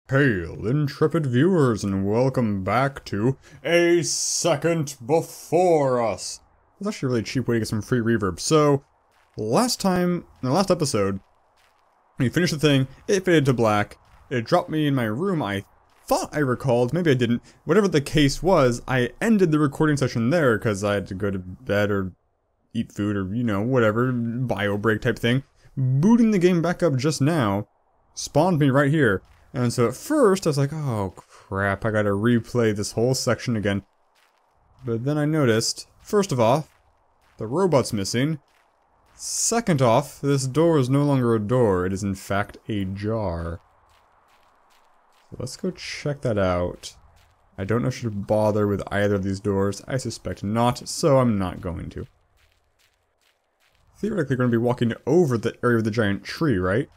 Hail, intrepid viewers, and welcome back to A Second Before Us. It's actually a really cheap way to get some free reverb. So, last time, in the last episode, we finished the thing, it faded to black, it dropped me in my room, I thought I recalled, maybe I didn't. Whatever the case was, I ended the recording session there because I had to go to bed or eat food or, you know, whatever, bio break type thing. Booting the game back up just now spawned me right here. And so at first I was like, oh crap, I gotta replay this whole section again. But then I noticed, first of all, the robot's missing. Second off, this door is no longer a door, it is in fact a jar. So let's go check that out. I don't know if I should bother with either of these doors. I suspect not, so I'm not going to. Theoretically, we're going to be walking over the area of the giant tree, right?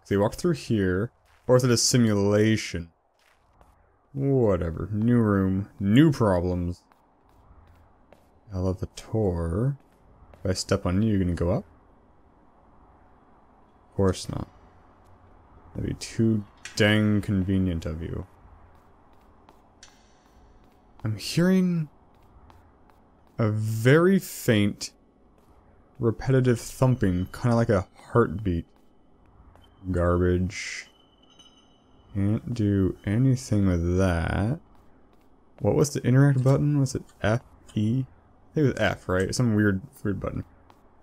So you walk through here. Or is it a simulation? Whatever. New room. New problems. Elevator. If I step on you, you're gonna go up? Of course not. That'd be too dang convenient of you. I'm hearing a very faint, repetitive thumping, kind of like a heartbeat. Garbage. Can't do anything with that. What was the interact button? Was it F, E? I think it was F, right? Some weird button.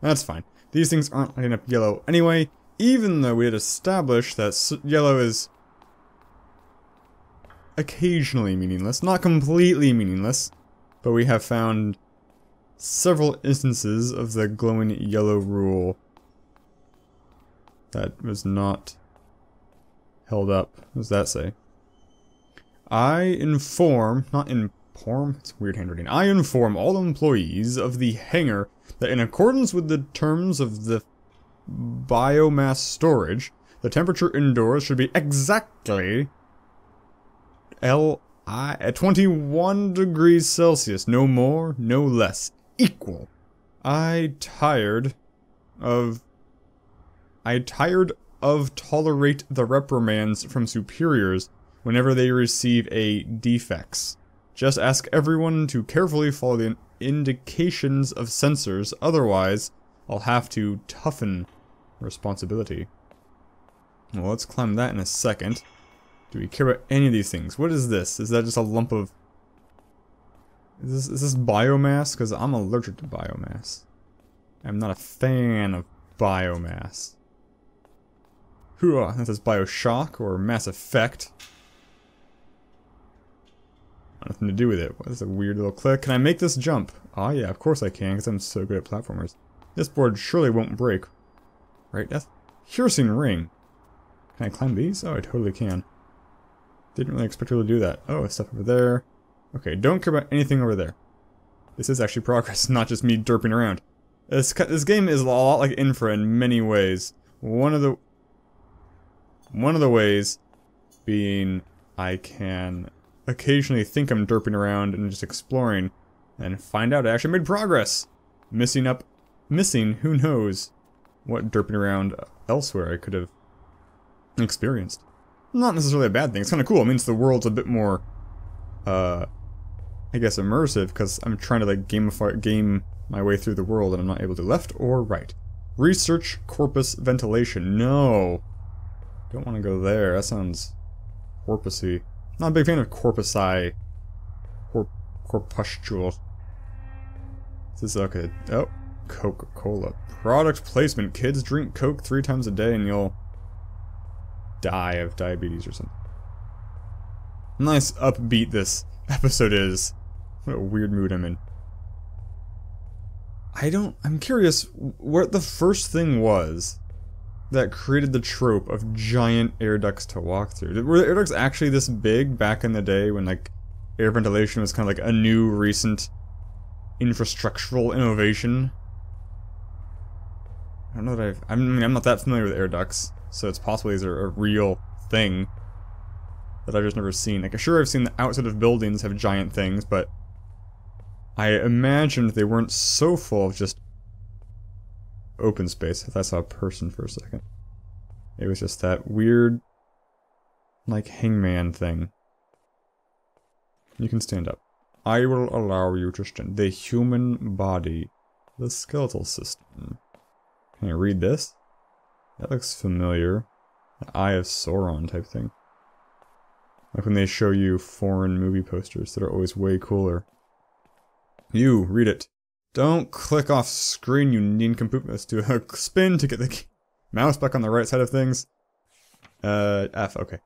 That's fine. These things aren't lighting up yellow anyway, even though we had established that yellow is occasionally meaningless. Not completely meaningless, but we have found several instances of the glowing yellow rule that was not held up. What does that say? I inform, not inform, it's weird handwriting. I inform all employees of the hangar that in accordance with the terms of the biomass storage, the temperature indoors should be exactly at 21 degrees Celsius. No more, no less. Equal. I tired of tolerate the reprimands from superiors whenever they receive a defects. Just ask everyone to carefully follow the indications of sensors, otherwise I'll have to toughen responsibility. Well, let's climb that in a second. Do we care about any of these things? What is this? Is that just a lump of... Is this biomass? Because I'm allergic to biomass. I'm not a fan of biomass. Hooah, that is Bioshock or Mass Effect. Nothing to do with it. What is a weird little click? Can I make this jump? Oh yeah, of course I can, because I'm so good at platformers. This board surely won't break. Right? That's piercing ring. Can I climb these? Oh, I totally can. Didn't really expect her to do that. Oh, stuff over there. Okay, don't care about anything over there. This is actually progress, not just me derping around. This game is a lot like Infra in many ways. One of the ways being I can occasionally think I'm derping around and just exploring and find out I actually made progress. Missing, who knows what derping around elsewhere I could have experienced. Not necessarily a bad thing, it's kind of cool. It means the world's a bit more, I guess immersive, because I'm trying to like game my way through the world and I'm not able to. Left or right? Research corpus ventilation. No. Don't want to go there. That sounds corpusy. Not a big fan of corpusci. Corpuscular. This is okay. Oh, Coca-Cola. Product placement. Kids drink Coke 3 times a day and you'll die of diabetes or something. Nice upbeat this episode is. What a weird mood I'm in. I'm curious what the first thing was that created the trope of giant air ducts to walk through. Were the air ducts actually this big back in the day when like air ventilation was kind of like a new recent infrastructural innovation? I don't know that I'm not that familiar with air ducts, so it's possible these are a real thing that I've just never seen. Like, sure, I've seen the outside of buildings have giant things, but I imagined they weren't so full of just open space. I thought I saw a person for a second. It was just that weird like hangman thing. You can stand up. I will allow you to stand. The human body. The skeletal system. Can I read this? That looks familiar. The Eye of Sauron type thing. Like when they show you foreign movie posters that are always way cooler. You, read it. Don't click off screen, you nincompoop. Let's do a spin to get the mouse back on the right side of things. F, okay.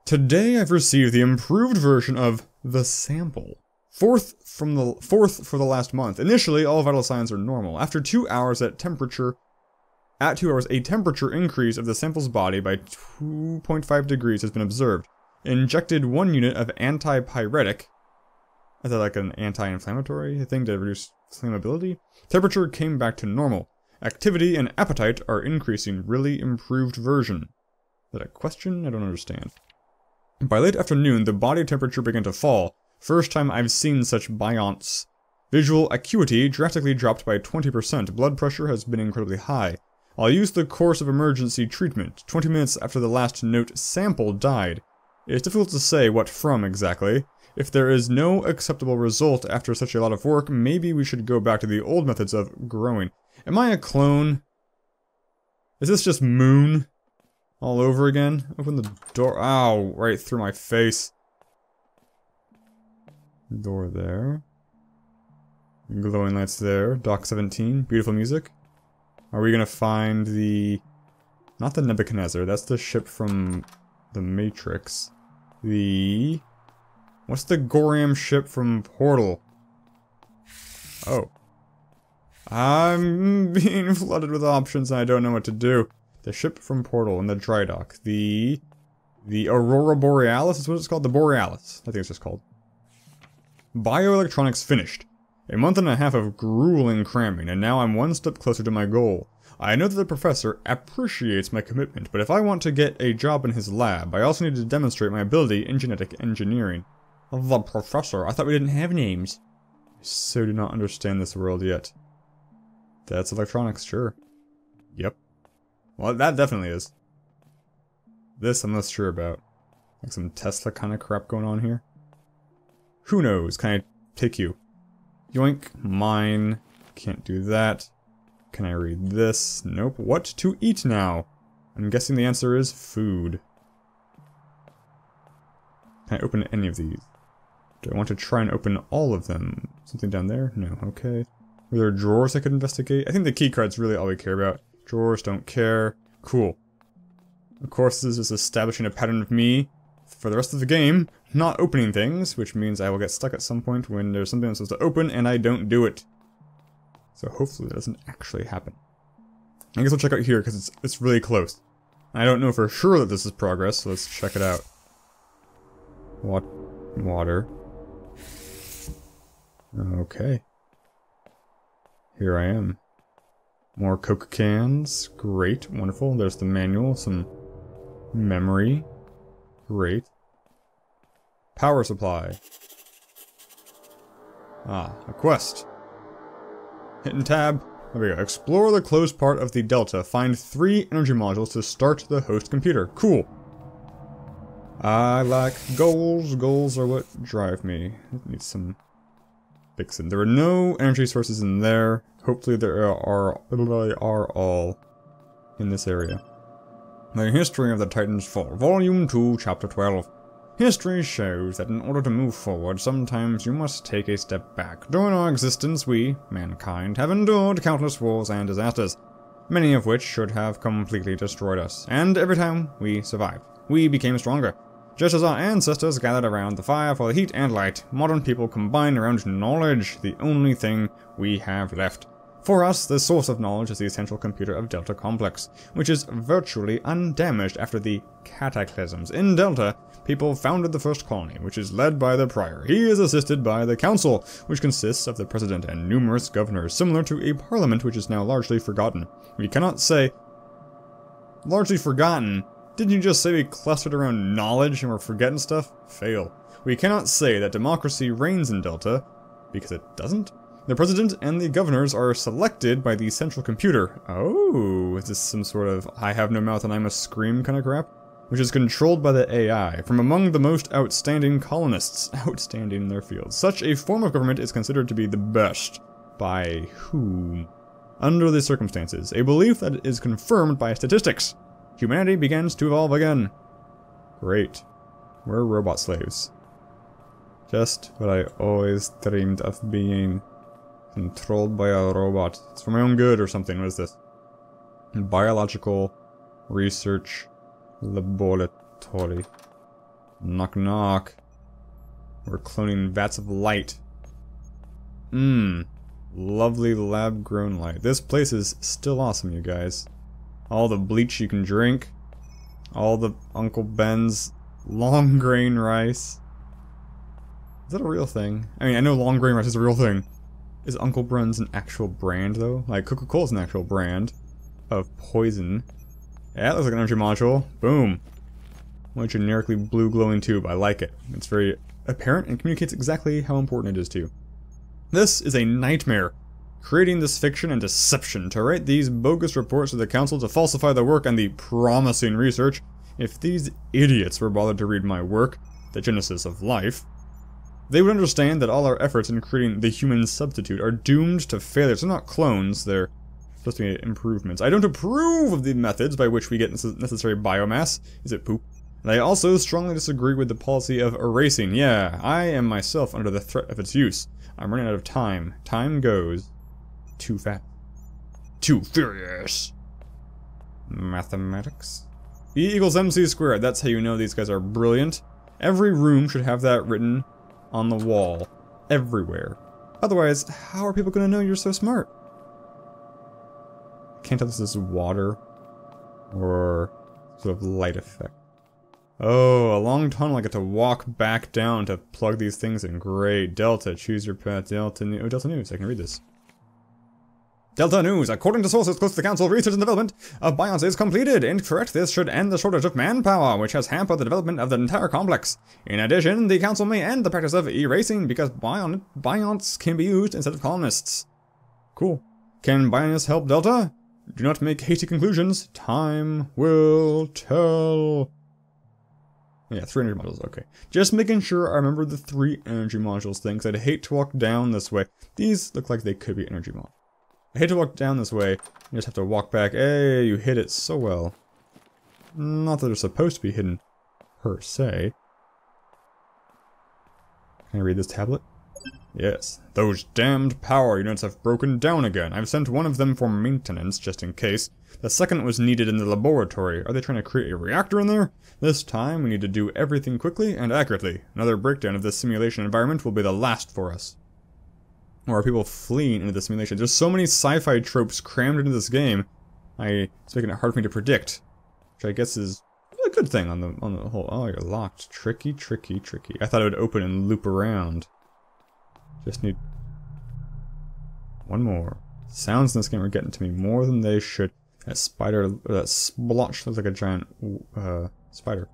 Today I've received the improved version of the sample. Fourth for the last month. Initially, all vital signs are normal. After 2 hours a temperature increase of the sample's body by 2.5 degrees has been observed. Injected 1 unit of antipyretic. Is that like an anti-inflammatory thing to reduce flammability? Temperature came back to normal. Activity and appetite are increasing. Really improved version. Is that a question? I don't understand. By late afternoon, the body temperature began to fall. First time I've seen such bionts. Visual acuity drastically dropped by 20%. Blood pressure has been incredibly high. I'll use the course of emergency treatment. 20 minutes after the last note, sample died. It's difficult to say what from exactly. If there is no acceptable result after such a lot of work, maybe we should go back to the old methods of growing. Am I a clone? Is this just Moon? All over again? Open the door. Ow, right through my face. Door there. Glowing lights there. Dock 17. Beautiful music. Are we gonna find the... Not the Nebuchadnezzar, that's the ship from the Matrix. The... What's the Goram ship from Portal? Oh. I'm being flooded with options and I don't know what to do. The ship from Portal in the dry dock. The Aurora Borealis is what it's called? The Borealis, I think it's just called. Bioelectronics finished. A month and a half of grueling cramming, and now I'm one step closer to my goal. I know that the professor appreciates my commitment, but if I want to get a job in his lab, I also need to demonstrate my ability in genetic engineering. The professor? I thought we didn't have names. I so do not understand this world yet. That's electronics, sure. Yep. Well, that definitely is. This I'm less sure about. Like some Tesla kind of crap going on here. Who knows? Can I take you? Yoink. Mine. Can't do that. Can I read this? Nope. What to eat now? I'm guessing the answer is food. Can I open any of these? Do I want to try and open all of them? Something down there? No. Okay. Were there drawers I could investigate? I think the keycard's really all we care about. Drawers, don't care. Cool. Of course, this is establishing a pattern of me for the rest of the game not opening things, which means I will get stuck at some point when there's something I'm supposed to open and I don't do it. So hopefully that doesn't actually happen. I guess we'll check out here because it's really close. I don't know for sure that this is progress, so let's check it out. Water. Okay. Here I am. More Coke cans. Great. Wonderful. There's the manual. Some memory. Great. Power supply. Ah, a quest. Hitting tab. There we go. Explore the closed part of the Delta. Find 3 energy modules to start the host computer. Cool. I like goals. Goals are what drive me. I need some fixing. There were no energy sources in there. Hopefully there are all in this area. The History of the Titans Fall, Volume 2, Chapter 12. History shows that in order to move forward, sometimes you must take a step back. During our existence, we, mankind, have endured countless wars and disasters, many of which should have completely destroyed us. And every time we survived, we became stronger. Just as our ancestors gathered around the fire for the heat and light, modern people combine around knowledge, the only thing we have left. For us, the source of knowledge is the essential computer of Delta Complex, which is virtually undamaged after the cataclysms. In Delta, people founded the first colony, which is led by the Prior. He is assisted by the Council, which consists of the President and numerous governors, similar to a parliament which is now largely forgotten. We cannot say... Largely forgotten? Didn't you just say we clustered around knowledge and we're forgetting stuff? Fail. We cannot say that democracy reigns in Delta, because it doesn't. The president and the governors are selected by the central computer. Oh, is this some sort of I have no mouth and I must scream kind of crap? which is controlled by the AI, from among the most outstanding colonists, outstanding in their field. Such a form of government is considered to be the best. By whom? Under the circumstances, a belief that is confirmed by statistics. Humanity begins to evolve again. Great. We're robot slaves. Just what I always dreamed of being. Controlled by a robot. It's for my own good or something. What is this? Biological research laboratory. Knock knock. We're cloning vats of light. Lovely lab-grown light. This place is still awesome, you guys. All the bleach you can drink. All the Uncle Ben's long grain rice. Is that a real thing? I mean, I know long grain rice is a real thing. Is Uncle Ben's an actual brand, though? Like, Coca-Cola's an actual brand of poison. Yeah, that looks like an energy module. Boom. One generically blue glowing tube. I like it. It's very apparent and communicates exactly how important it is to you. This is a nightmare. Creating this fiction and deception to write these bogus reports to the council to falsify the work and the promising research. If these idiots were bothered to read my work, The Genesis of Life, they would understand that all our efforts in creating the human substitute are doomed to failure. They're not clones, they're supposed to be improvements. I don't approve of the methods by which we get necessary biomass. Is it poop? And I also strongly disagree with the policy of erasing. Yeah, I am myself under the threat of its use. I'm running out of time. Time goes too fast. Too furious. Mathematics. E equals MC squared. That's how you know these guys are brilliant. Every room should have that written on the wall. Everywhere. Otherwise, how are people going to know you're so smart? Can't tell if this is water or sort of light effect. Oh, a long tunnel. I get to walk back down to plug these things in. Great. Delta. Choose your path. Delta News. Oh, Delta News. I can read this. Delta News. According to sources close to the Council, research and development of Bions is completed. Incorrect. This should end the shortage of manpower, which has hampered the development of the entire complex. In addition, the Council may end the practice of erasing because Bions can be used instead of colonists. Cool. Can Bionists help Delta? Do not make hasty conclusions. Time will tell. Yeah, 3 energy modules, okay. Just making sure I remember the 3 energy modules thing, because I'd hate to walk down this way. These look like they could be energy modules. I hate to walk down this way, you just have to walk back. Hey, you hit it so well. Not that they're supposed to be hidden, per se. Can I read this tablet? Yes. Those damned power units have broken down again. I've sent one of them for maintenance, just in case. The second was needed in the laboratory. Are they trying to create a reactor in there? This time, we need to do everything quickly and accurately. Another breakdown of this simulation environment will be the last for us. Or are people fleeing into the simulation? There's so many sci-fi tropes crammed into this game. It's making it hard for me to predict. Which I guess is a good thing on the whole. Oh, you're locked. Tricky, tricky, tricky. I thought it would open and loop around. Just need one more. Sounds in this game are getting to me more than they should. That spider, that splotch looks like a giant spider.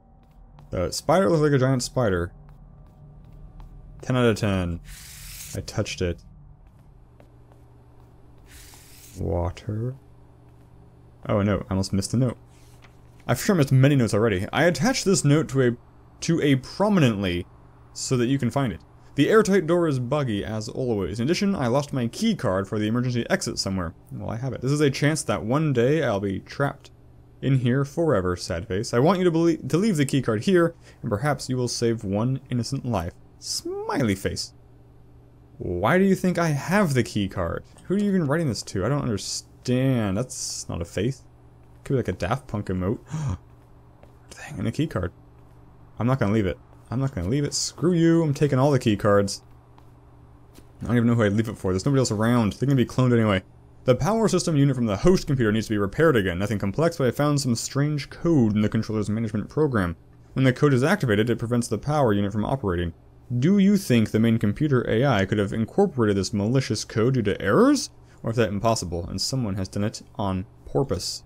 The spider looks like a giant spider. 10 out of 10. I touched it. Water. Oh, a note. I almost missed a note. I've sure missed many notes already. I attached this note to a prominently so that you can find it. The airtight door is buggy, as always. In addition, I lost my key card for the emergency exit somewhere. Well, I have it. This is a chance that one day I'll be trapped in here forever, sad face. I want you to leave the key card here, and perhaps you will save one innocent life. Smiley face. Why do you think I have the key card? Who are you even writing this to? I don't understand. That's not a face. Could be like a Daft Punk emote. Dang, and a key card. I'm not gonna leave it. I'm not gonna leave it. Screw you. I'm taking all the key cards. I don't even know who I'd leave it for. There's nobody else around. They're gonna be cloned anyway. The power system unit from the host computer needs to be repaired again. Nothing complex, but I found some strange code in the controller's management program. When the code is activated, it prevents the power unit from operating. Do you think the main computer AI could have incorporated this malicious code due to errors? Or is that impossible, and someone has done it on purpose?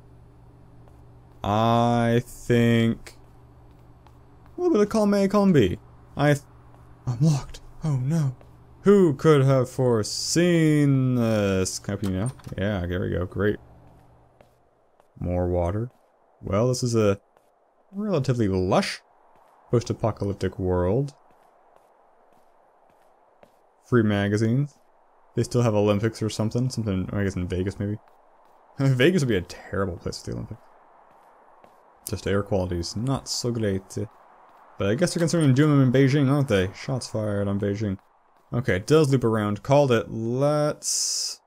I think... a little bit of column A, column B. I'm locked. Oh no. Who could have foreseen this? Can I help you now? Yeah, there we go. Great. More water. Well, this is a relatively lush post-apocalyptic world. Free magazines. They still have Olympics or something. Something, I guess in Vegas maybe. Vegas would be a terrible place for the Olympics. Just air quality is not so great. But I guess they're considering doing them in Beijing, aren't they? Shots fired on Beijing. Okay, it does loop around. Called it. Let's...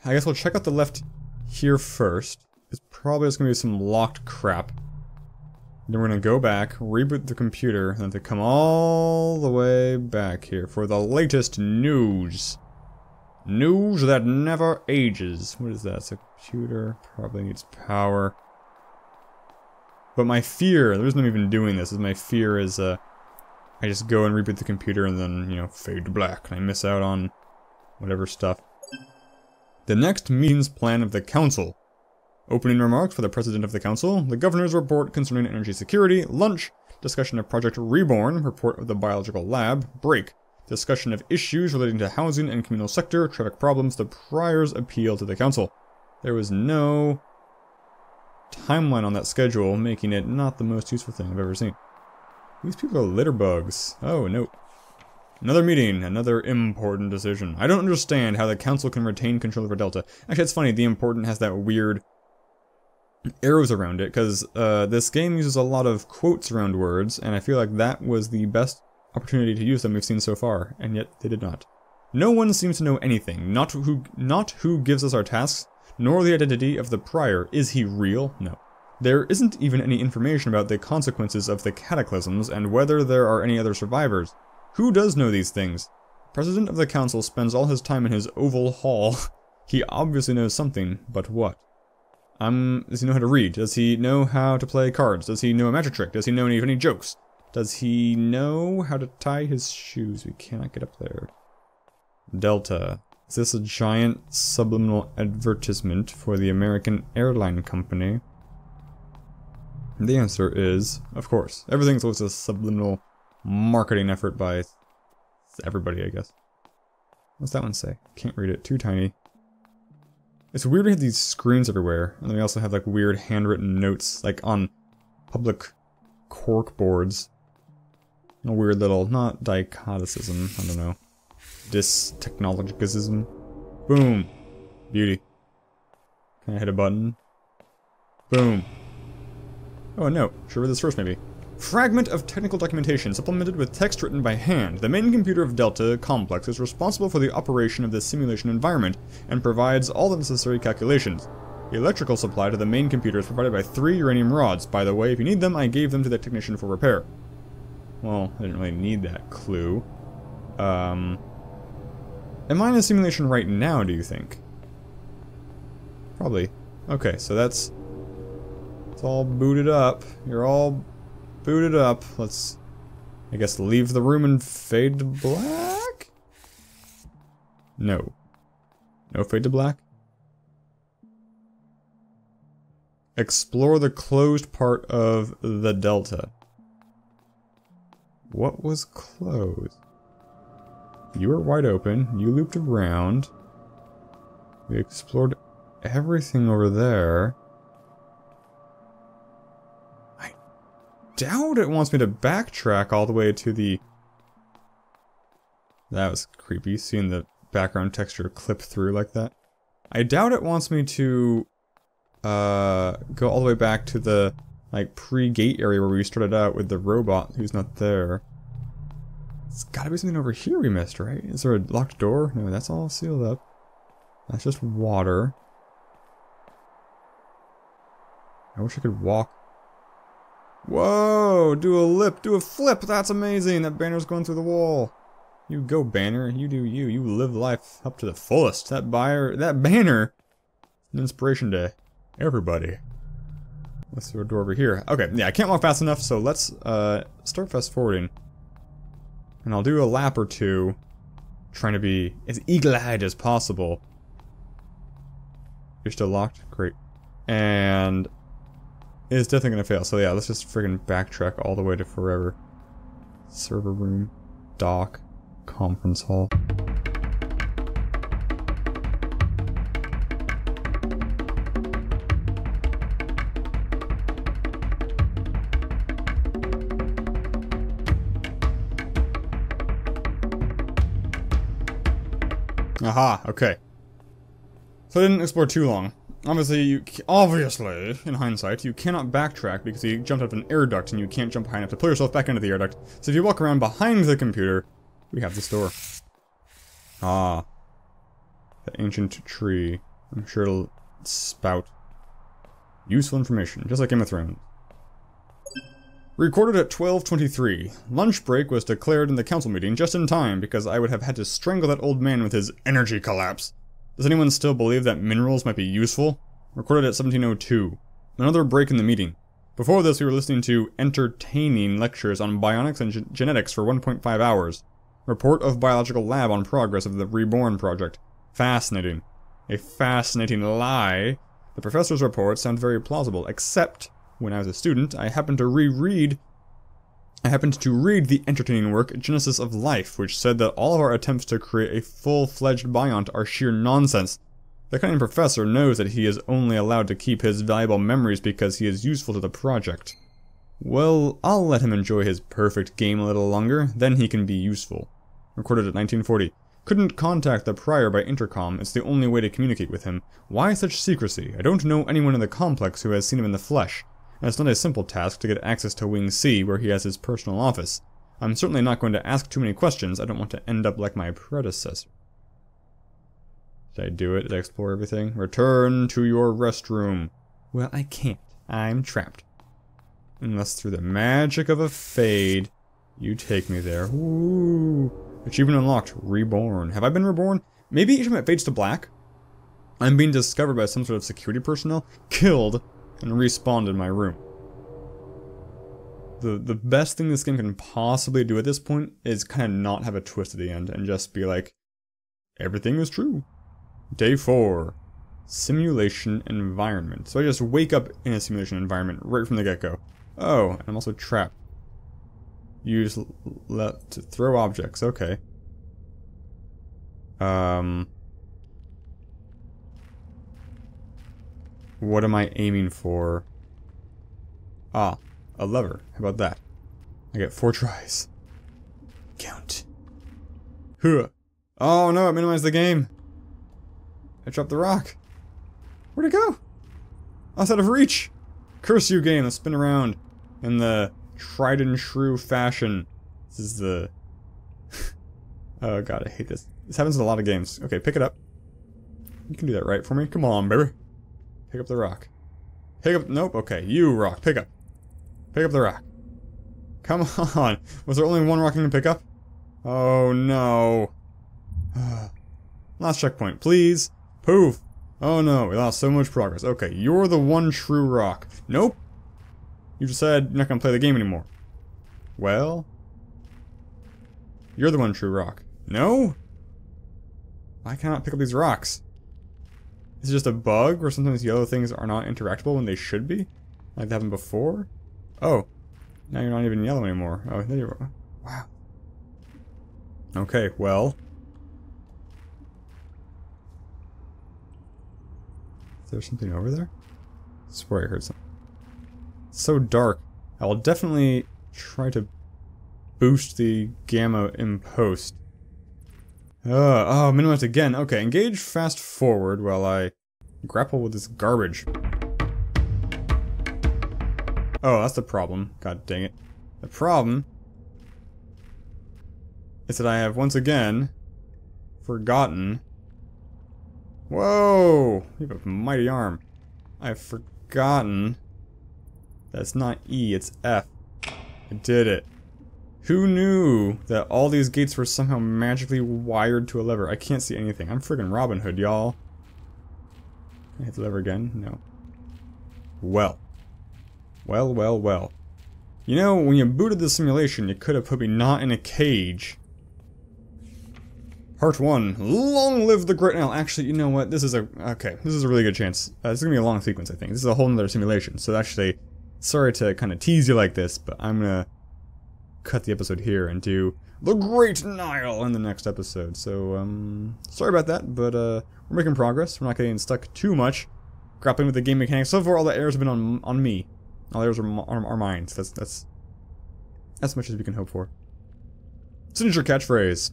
I guess we'll check out the left here first. It's probably just going to be some locked crap. Then we're going to go back, reboot the computer, and then to come all the way back here for the latest news. News that never ages. What is that? It's a computer. Probably needs power. But my fear, the reason I'm even doing this, is my fear is, I just go and reboot the computer and then, you know, fade to black. And I miss out on whatever stuff. The next meeting's plan of the council. Opening remarks for the president of the council, the governor's report concerning energy security, lunch, discussion of Project Reborn, report of the biological lab, break, discussion of issues relating to housing and communal sector, traffic problems, the prior's appeal to the council. There was no timeline on that schedule, making it not the most useful thing I've ever seen. These people are litter bugs. Oh, no. Another meeting, another important decision. I don't understand how the council can retain control over Delta. Actually, it's funny, the important has that weird arrows around it, because this game uses a lot of quotes around words, and I feel like that was the best opportunity to use them we've seen so far, and yet they did not. No one seems to know anything, not who gives us our tasks, nor the identity of the prior. Is he real? No. There isn't even any information about the consequences of the cataclysms, and whether there are any other survivors. Who does know these things? President of the council spends all his time in his oval hall. He obviously knows something, but what? Does he know how to read? Does he know how to play cards? Does he know a magic trick? Does he know any jokes? Does he know how to tie his shoes? We cannot get up there. Delta. Is this a giant subliminal advertisement for the American airline company? The answer is, of course. Everything's always a subliminal marketing effort by everybody, I guess. What's that one say? Can't read it. Too tiny. It's weird to have these screens everywhere, and then we also have like weird handwritten notes, like on public cork boards. A weird little, not dichoticism, I don't know. Dystechnologicism. Boom. Beauty. Can I hit a button? Boom. Oh, a note. Should read this first, maybe. Fragment of technical documentation supplemented with text written by hand. The main computer of Delta Complex is responsible for the operation of the simulation environment and provides all the necessary calculations. The electrical supply to the main computer is provided by 3 uranium rods. By the way, if you need them, I gave them to the technician for repair. Well, I didn't really need that clue. Am I in a simulation right now, do you think? Probably. Okay, so it's all booted up. You're all booted up. Let's, I guess, leave the room and fade to black? No. No fade to black? Explore the closed part of the Delta. What was closed? You were wide open. You looped around. We explored everything over there. I doubt it wants me to backtrack all the way to the... That was creepy, seeing the background texture clip through like that. I doubt it wants me to go all the way back to the like pre-gate area where we started out with the robot who's not there. It's gotta be something over here we missed, right? Is there a locked door? No, that's all sealed up. That's just water. I wish I could walk. Whoa! Do a lip, do a flip! That's amazing! That banner's going through the wall. You go, banner. You do you. You live life up to the fullest. That banner, an inspiration to everybody. Let's throw a door over here. Okay, yeah, I can't walk fast enough, so let's start fast forwarding. And I'll do a lap or two, trying to be as eagle-eyed as possible. You're still locked? Great. And it's definitely gonna fail, so yeah, let's just friggin' backtrack all the way to forever. Server room, dock, conference hall. Aha, okay. So I didn't explore too long. Obviously, in hindsight, you cannot backtrack because you jumped up an air duct and you can't jump high enough to pull yourself back into the air duct. So if you walk around behind the computer, we have the store. Ah. The ancient tree. I'm sure it'll spout useful information, just like Game of Thrones. Recorded at 12:23. Lunch break was declared in the council meeting just in time because I would have had to strangle that old man with his energy collapse. Does anyone still believe that minerals might be useful? Recorded at 17:02. Another break in the meeting. Before this, we were listening to entertaining lectures on bionics and genetics for 1.5 hours. Report of biological lab on progress of the Reborn project. Fascinating. A fascinating lie. The professor's report sounds very plausible, except when I was a student, I happened to read the entertaining work Genesis of Life, which said that all of our attempts to create a full-fledged biont are sheer nonsense. The cunning professor knows that he is only allowed to keep his valuable memories because he is useful to the project. Well, I'll let him enjoy his perfect game a little longer, then he can be useful. Recorded at 1940. Couldn't contact the prior by intercom, it's the only way to communicate with him. Why such secrecy? I don't know anyone in the complex who has seen him in the flesh. And it's not a simple task to get access to Wing C, where he has his personal office. I'm certainly not going to ask too many questions, I don't want to end up like my predecessor. Did I do it? Did I explore everything? Return to your restroom. Well, I can't. I'm trapped. Unless through the magic of a fade, you take me there. Ooh. Achievement unlocked. Reborn. Have I been reborn? Maybe each time it fades to black, I'm being discovered by some sort of security personnel, killed, and respawned in my room. The best thing this game can possibly do at this point is kind of not have a twist at the end and just be like, everything is true. Day 4. Simulation environment. So I just wake up in a simulation environment right from the get-go. Oh, and I'm also trapped. Use left to throw objects. Okay. What am I aiming for? Ah, a lever. How about that? I get 4 tries. Count. Huh. Oh no, it minimized the game. I dropped the rock. Where'd it go? I was out of reach. Curse you, game. Let's spin around in the tried and true fashion. This is the... Oh god, I hate this. This happens in a lot of games. Okay, pick it up. You can do that right for me. Come on, baby. Pick up the rock. Pick up... Nope, okay. You, rock. Pick up. Pick up the rock. Come on. Was there only one rock you can pick up? Oh, no. Last checkpoint, please. Poof. Oh, no. We lost so much progress. Okay, you're the one true rock. Nope. You just said you're not going to play the game anymore. Well... You're the one true rock. No? Why can't I pick up these rocks? Is it just a bug where sometimes yellow things are not interactable when they should be? Like that happened before? Oh. Now you're not even yellow anymore. Oh, there you are. Wow. Okay, well. Is there something over there? I swear I heard something. It's so dark. I will definitely try to boost the gamma in post. Oh, minimize again. Okay, engage fast forward while I grapple with this garbage. Oh, that's the problem. God dang it. The problem is that I have once again forgotten. Whoa! You have a mighty arm. I've forgotten. That's not E, it's F. I did it. Who knew that all these gates were somehow magically wired to a lever? I can't see anything. I'm friggin' Robin Hood, y'all. Can I hit the lever again? No. Well. Well, well, well. You know, when you booted the simulation, you could have put me not in a cage. Part 1. Long live the great... Now, actually, you know what? This is a... Okay, this is a really good chance. This is gonna be a long sequence, I think. This is a whole nother simulation. So actually, sorry to kind of tease you like this, but I'm gonna cut the episode here and do the Great Nile in the next episode. So, sorry about that, but we're making progress. We're not getting stuck too much grappling with the game mechanics. So far, all the errors have been on me. All the errors are mine. So that's as much as we can hope for. Signature catchphrase.